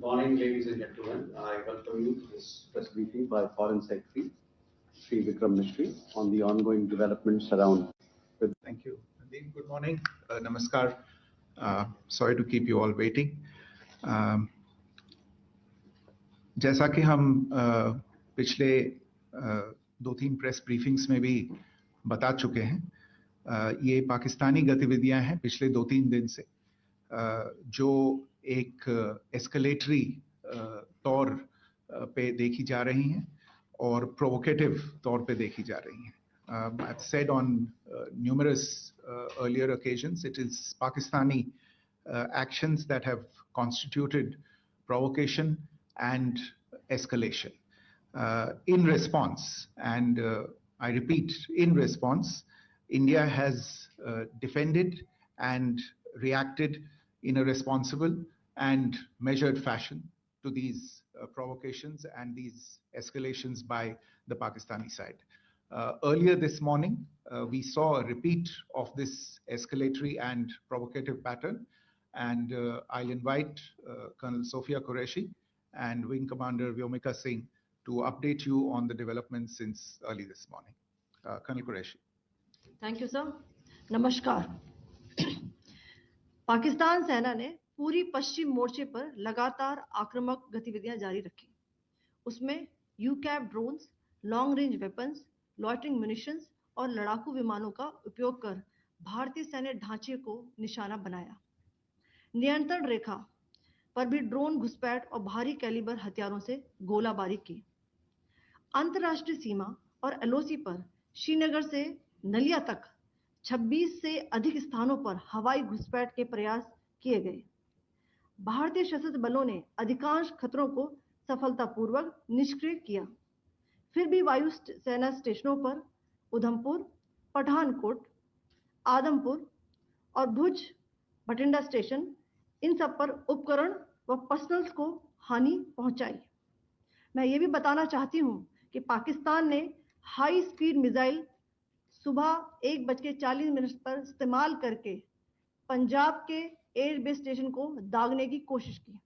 morning, ladies and gentlemen. I welcome you to this press briefing by Foreign Secretary Sri Vikram Mishri on the ongoing developments around. Thank you, Nadeem. Good morning. Namaskar. Sorry to keep you all waiting. जैसा कि हम पिछले 2-3 press briefings में भी बता चुके हैं, ये पाकिस्तानी गतिविधियां हैं पिछले 2-3 दिन से, जो एक एस्केलेटरी तौर पे देखी जा रही हैं और प्रोवोकेटिव तौर पे देखी जा रही हैं. I've said on numerous earlier occasions, it is Pakistani actions that have constituted provocation and escalation. In response, and I repeat, in response, India has defended and reacted in a responsible and measured fashion to these provocations and these escalations by the Pakistani side. Earlier this morning, we saw a repeat of this escalatory and provocative pattern, and I'll invite Colonel Sophia Qureshi and Wing Commander Vyomika Singh to update you on the developments since early this morning. Colonel Qureshi. Thank you, sir. Namaskar. Pakistan सेना ने पूरी पश्चिम मोर्चे पर लगातार आक्रामक गतिविधियां जारी रखी. उसमें यूकैप drones, long range weapons, loitering munitions और लड़ाकू विमानों का उपयोग कर भारतीय सैन्य ढांचे को निशाना बनाया. नियंत्रण रेखा पर भी ड्रोन घुसपैठ और भारी कैलिबर हथियारों से गोलाबारी की. अंतर्राष्ट्रीय सीमा और एलओसी पर श्रीनगर से नलिया तक 26 से अधिक स्थानों पर हवाई घुसपैठ के प्रयास किए गए. भारतीय सशस्त्र बलों ने अधिकांश खतरों को सफलतापूर्वक निष्क्रिय किया. फिर भी वायु सेना स्टेशनों पर उधमपुर, पठानकोट, आदमपुर और भुज बठिंडा स्टेशन, इन सब पर उपकरण व पर्सनल्स को हानि पहुंचाई. मैं ये भी बताना चाहती हूं कि पाकिस्तान ने हाई स्पीड मिसाइल सुबह 1:40 पर इस्तेमाल करके पंजाब के एयरबेस स्टेशन को दागने की कोशिश की.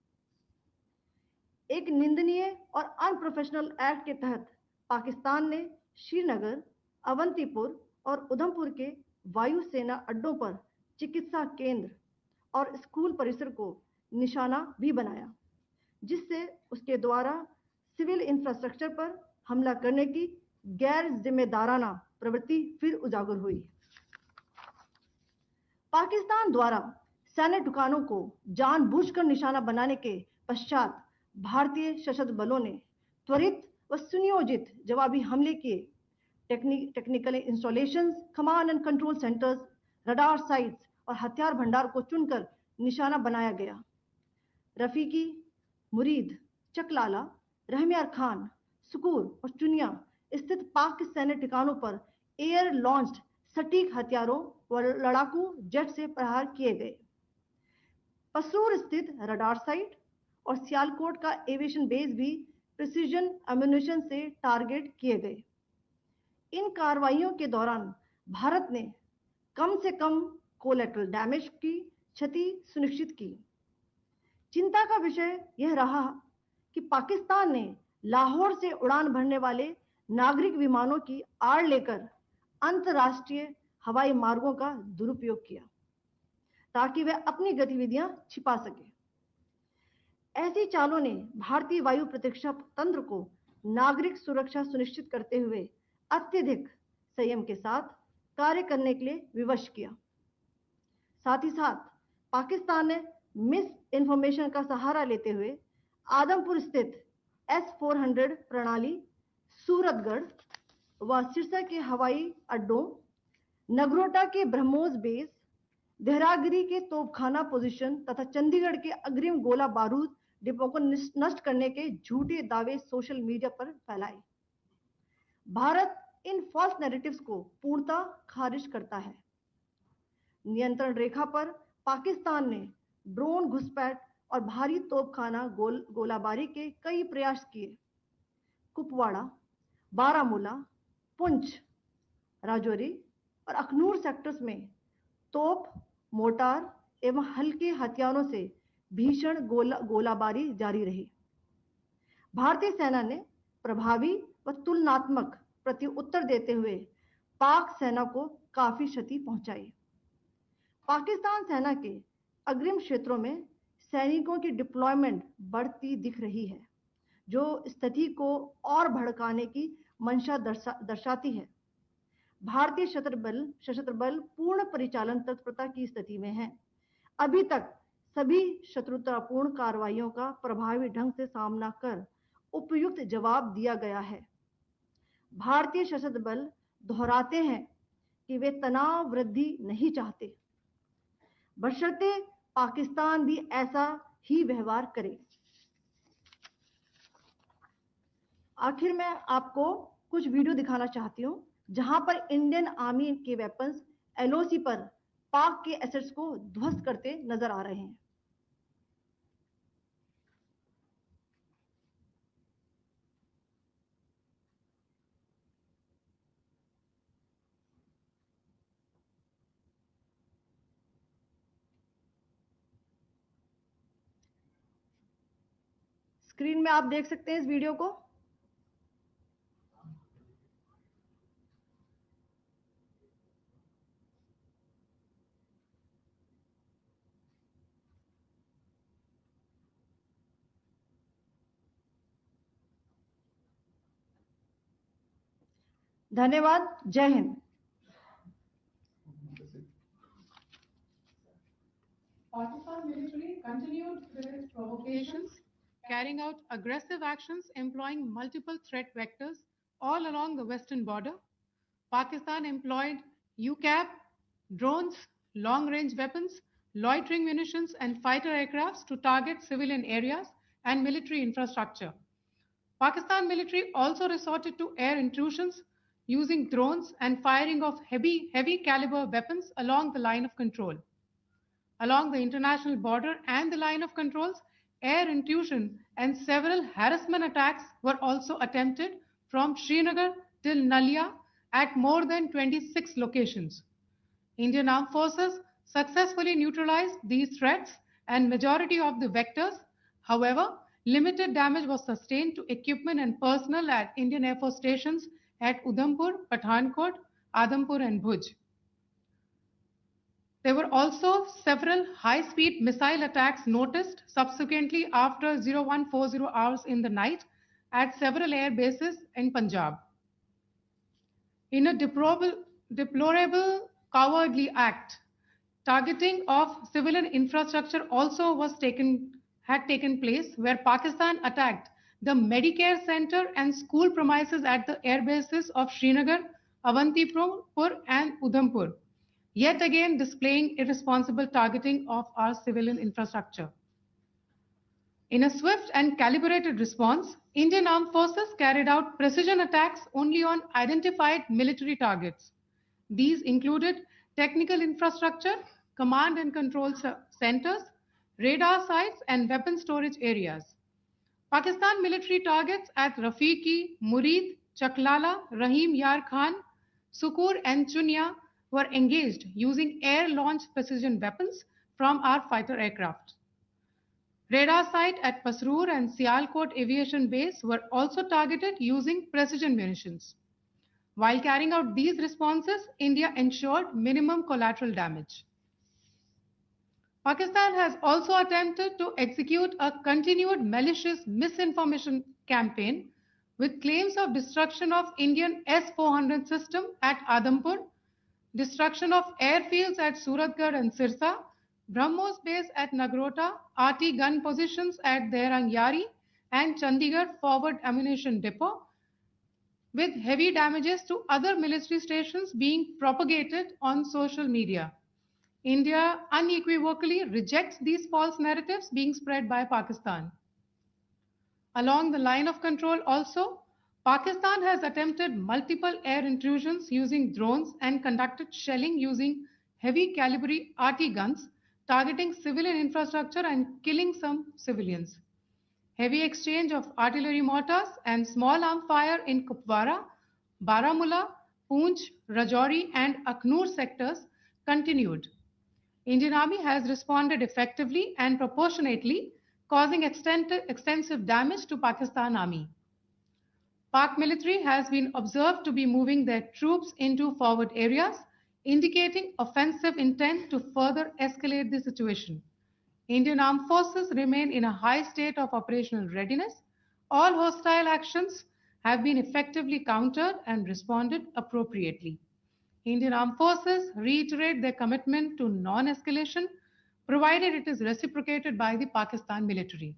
एक निंदनीय और अनप्रोफेशनल एक्ट के तहत पाकिस्तान ने श्रीनगर, अवंतीपुर और उधमपुर के वायु सेना अड्डों पर चिकित्सा केंद्र और स्कूल परिसर को निशाना भी बनाया, जिससे उसके द्वारा सिविल इंफ्रास्ट्रक्चर पर हमला करने की गैर जिम्मेदाराना प्रवृत्ति फिर उजागर हुई. पाकिस्तान द्वारा सैन्य ठिकानों को जानबूझकर निशाना बनाने के पश्चात भारतीय सशस्त्र बलों ने त्वरित व सुनियोजित जवाबी हमले किए. Technical installations, command and control centres, radar sites और हथियार भंडार को चुनकर निशाना बनाया गया. रफीकी, मुरीद, चकलाला, रहमियार खान, सुकूर और चुनिया स्थित पाक के सैन्य ठिकानों पर एयर लॉन्च्ड सटीक हथियारों व लड़ाकू जेट से प्रहार किए गए. पसरूर स्थित रडार साइट और सियालकोट का एविएशन बेस भी प्रिसीजन एम्यूनिशन से टारगेट किए गए. इन कार्रवाइयों के दौरान भारत ने कम से कम कोलैटरल डैमेज की क्षति सुनिश्चित की. चिंता का विषय यह रहा कि पाकिस्तान ने लाहौर से उड़ान भरने वाले नागरिक विमानों की आड़ लेकर अंतर्राष्ट्रीय हवाई मार्गों का दुरुपयोग किया ताकि वह अपनी गतिविधियां छिपा सके. ऐसी चालों ने भारतीय वायु प्रतिरक्षा तंत्र को नागरिक सुरक्षा सुनिश्चित करते हुए अत्यधिक संयम के साथ कार्य करने के लिए विवश किया. साथ ही साथ पाकिस्तान ने मिस इंफॉर्मेशन का सहारा लेते हुए आदमपुर स्थित S-400 प्रणाली, सूरतगढ़ व सिरसा के हवाई अड्डों, नगरोटा के ब्रह्मोस बेस, देहरागिरी के तोपखाना पोजीशन तथा चंडीगढ़ के अग्रिम गोला बारूद डिपो को नष्ट करने के झूठे दावे सोशल मीडिया पर फैलाए. भारत इन फॉल्स नैरेटिव्स को पूर्णतः खारिज करता है. नियंत्रण रेखा पर पाकिस्तान ने ड्रोन घुसपैठ और भारी तोपखाना गोलाबारी के कई प्रयास किए. कुपवाड़ा, बारामूला, पुंछ, राजौरी और अखनूर सेक्टर्स में तोप, मोर्टार एवं हल्के हथियारों से भीषण गोलाबारी जारी रही। भारतीय सेना ने प्रभावी व तुलनात्मक प्रत्युत्तर देते हुए पाक सेना को काफी क्षति पहुंचाई। पाकिस्तान सेना के अग्रिम क्षेत्रों में सैनिकों की डिप्लॉयमेंट बढ़ती दिख रही है, जो स्थिति को और भड़काने की मंशा दर्शाती है। भारतीय सशस्त्र बल पूर्ण परिचालन तत्परता की स्थिति में है। अभी तक सभी शत्रुतापूर्ण कार्रवाइयों का प्रभावी ढंग से सामना कर उपयुक्त जवाब दिया गया है। भारतीय सशस्त्र बल दोहराते हैं कि वे तनाव वृद्धि नहीं चाहते, बशर्ते पाकिस्तान भी ऐसा ही व्यवहार करे। आखिर में आपको कुछ वीडियो दिखाना चाहती हूं, जहां पर इंडियन आर्मी के वेपन्स एलओसी पर पाक के एसेट्स को ध्वस्त करते नजर आ रहे हैं। स्क्रीन में आप देख सकते हैं इस वीडियो को। धन्यवाद। जय Hind. Pakistan military continued its provocations, carrying out aggressive actions employing multiple threat vectors all along the western border. Pakistan employed UCAP, drones, long-range weapons, loitering munitions, and fighter aircrafts to target civilian areas and military infrastructure. Pakistan military also resorted to air intrusions using drones and firing of heavy caliber weapons along the line of control. Along the international border and the line of controls, air intrusion and several harassment attacks were also attempted from Srinagar till Nalia at more than 26 locations. Indian Armed Forces successfully neutralized these threats and majority of the vectors. However, limited damage was sustained to equipment and personnel at Indian Air Force stations at Udhampur, Pathankot, Adampur and Bhuj. There were also several high-speed missile attacks noticed subsequently after 0140 hours in the night at several air bases in Punjab. In a deplorable cowardly act, targeting of civilian infrastructure also had taken place, where Pakistan attacked the Medicare Center and school premises at the air bases of Srinagar, Avantipur and Udhampur, yet again displaying irresponsible targeting of our civilian infrastructure. In a swift and calibrated response, Indian Armed Forces carried out precision attacks only on identified military targets. These included technical infrastructure, command and control centers, radar sites, and weapon storage areas. Pakistan military targets at Rafiqi, Murid, Chaklala, Rahim Yar Khan, Sukur, and Chunya were engaged using air-launched precision weapons from our fighter aircraft. Radar site at Pasroor and Sialkot Aviation Base were also targeted using precision munitions. While carrying out these responses, India ensured minimum collateral damage. Pakistan has also attempted to execute a continued malicious misinformation campaign with claims of destruction of Indian S-400 system at Adampur, destruction of airfields at Suratgarh and Sirsa, BrahMos base at Nagrota, RT gun positions at Derang Yari and Chandigarh forward ammunition depot, with heavy damages to other military stations being propagated on social media. India unequivocally rejects these false narratives being spread by Pakistan. Along the line of control also, Pakistan has attempted multiple air intrusions using drones and conducted shelling using heavy caliber RT guns, targeting civilian infrastructure and killing some civilians. Heavy exchange of artillery mortars and small arm fire in Kupwara, Baramulla, Poonch, Rajouri and Aknoor sectors continued. Indian Army has responded effectively and proportionately, causing extensive damage to Pakistan Army. Pak military has been observed to be moving their troops into forward areas, indicating offensive intent to further escalate the situation. Indian armed forces remain in a high state of operational readiness. All hostile actions have been effectively countered and responded appropriately. Indian armed forces reiterate their commitment to non-escalation, provided it is reciprocated by the Pakistan military.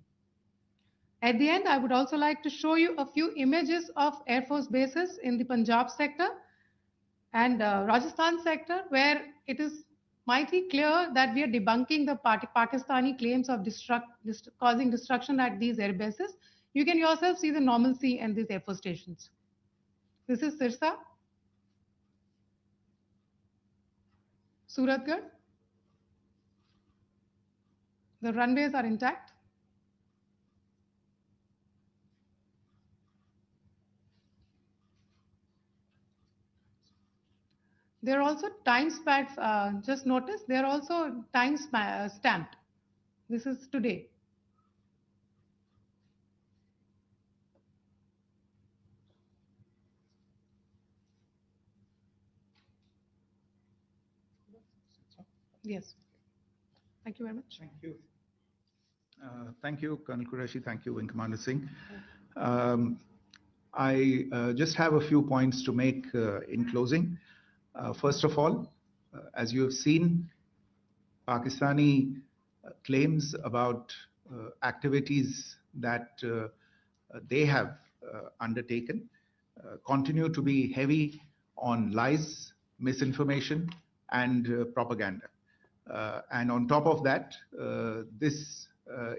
At the end, I would also like to show you a few images of Air Force bases in the Punjab sector and Rajasthan sector, where it is mighty clear that we are debunking the Pakistani claims of causing destruction at these air bases. You can yourself see the normalcy in these Air Force stations. This is Sirsa, Suratgarh. The runways are intact. There are also time stamps, just notice, they are also time stamped. This is today. Yes. Thank you very much. Thank you. Thank you, Colonel Qureshi. Thank you, Wing Commander Singh. I just have a few points to make in closing. First of all, as you have seen, Pakistani claims about activities that they have undertaken continue to be heavy on lies, misinformation, and propaganda. And on top of that, this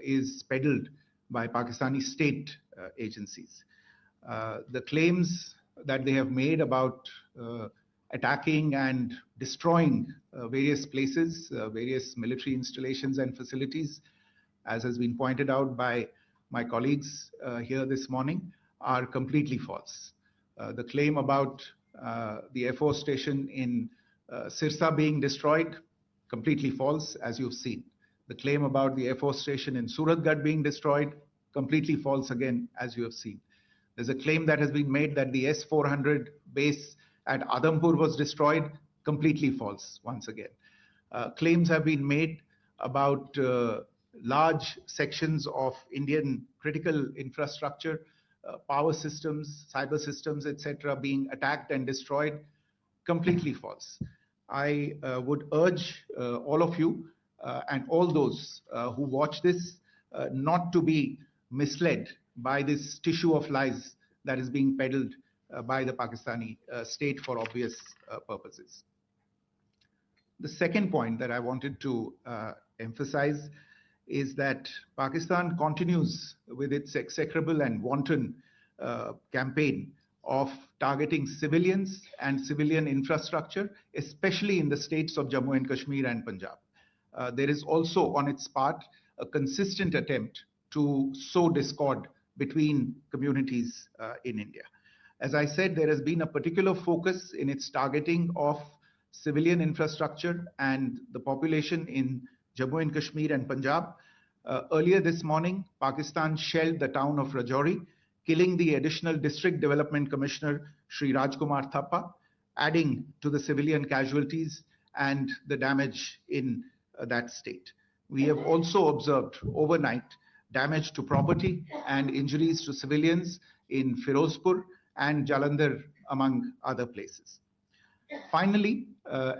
is peddled by Pakistani state agencies. The claims that they have made about attacking and destroying various places, various military installations and facilities, as has been pointed out by my colleagues here this morning, are completely false. The claim about the Air Force station in Sirsa being destroyed, completely false, as you've seen. The claim about the Air Force station in Suratgarh being destroyed, completely false again, as you have seen. There's a claim that has been made that the S-400 base at Adhampur was destroyed, completely false, once again. Claims have been made about large sections of Indian critical infrastructure, power systems, cyber systems, etc., being attacked and destroyed, completely false. I would urge all of you and all those who watch this not to be misled by this tissue of lies that is being peddled by the Pakistani state for obvious purposes. The second point that I wanted to emphasize is that Pakistan continues with its execrable and wanton campaign of targeting civilians and civilian infrastructure, especially in the states of Jammu and Kashmir and Punjab. There is also on its part a consistent attempt to sow discord between communities in India. As I said, there has been a particular focus in its targeting of civilian infrastructure and the population in Jammu and Kashmir and Punjab. Earlier this morning, Pakistan shelled the town of Rajouri, killing the additional District Development Commissioner, Sri Rajkumar Thappa, adding to the civilian casualties and the damage in that state. We have also observed overnight damage to property and injuries to civilians in Firozpur and Jalandhar, among other places. Finally,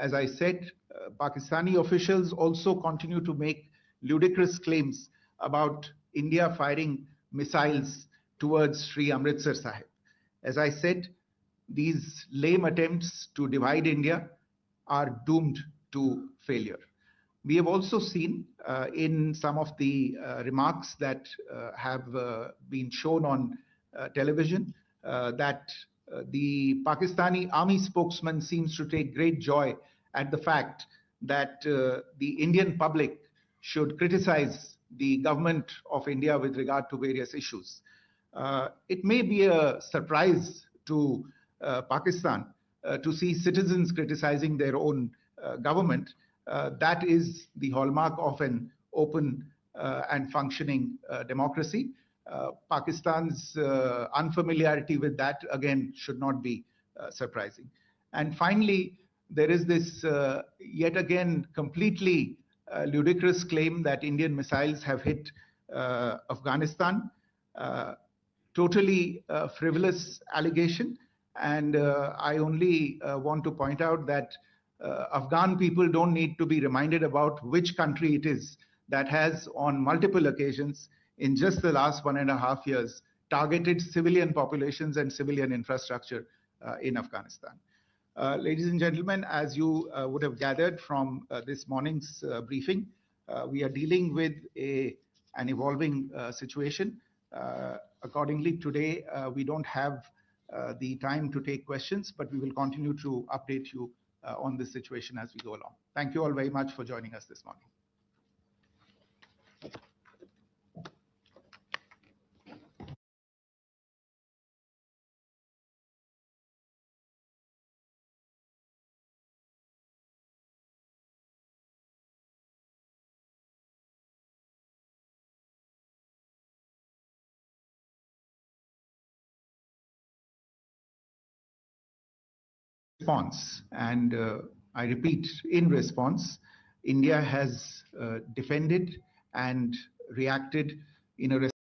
as I said, Pakistani officials also continue to make ludicrous claims about India firing missiles towards Sri Amritsar Sahib. As I said, these lame attempts to divide India are doomed to failure. We have also seen in some of the remarks that have been shown on television that the Pakistani army spokesman seems to take great joy at the fact that the Indian public should criticize the government of India with regard to various issues. It may be a surprise to Pakistan to see citizens criticizing their own government, That is the hallmark of an open and functioning democracy. Pakistan's unfamiliarity with that, again, should not be surprising. And finally, there is this yet again completely ludicrous claim that Indian missiles have hit Afghanistan. Totally frivolous allegation. And I only want to point out that Afghan people don't need to be reminded about which country it is that has, on multiple occasions in just the last 1.5 years, targeted civilian populations and civilian infrastructure in Afghanistan. Ladies and gentlemen, as you would have gathered from this morning's briefing, we are dealing with an evolving situation. Accordingly, today we don't have the time to take questions, but we will continue to update you on this situation as we go along. Thank you all very much for joining us this morning. Response, and I repeat, in response, India has defended and reacted in a